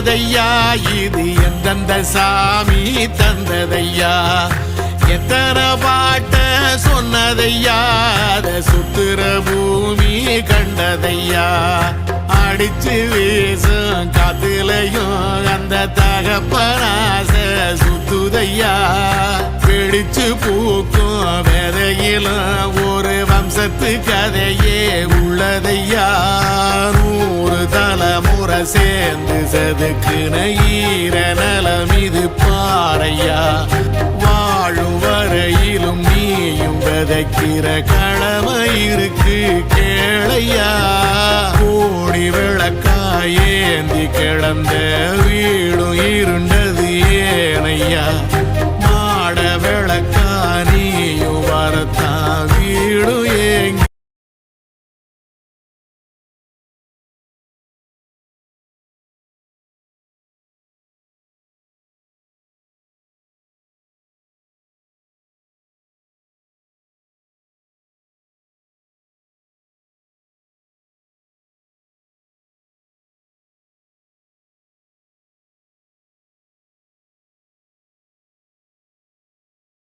வந்ததையா இது எந்தெந்த சாமி தந்ததையா எத்தனை பாட்ட சொன்னதையா அத சுத்துற பூமி கண்டதையா அடிச்சு வீசும் காத்துலையும் அந்த தகப்பனாச சுத்துதையா பிடிச்சு பூக்கும் விதையிலும் ஒரு வம்சத்து கதையே உள்ளதையா 100 தலைமுறை சேர்ந்து சதுக்குன ஈர நலம் இது பாறையா வாழும் வரையிலும் நீயும் விதைக்கிற கடமை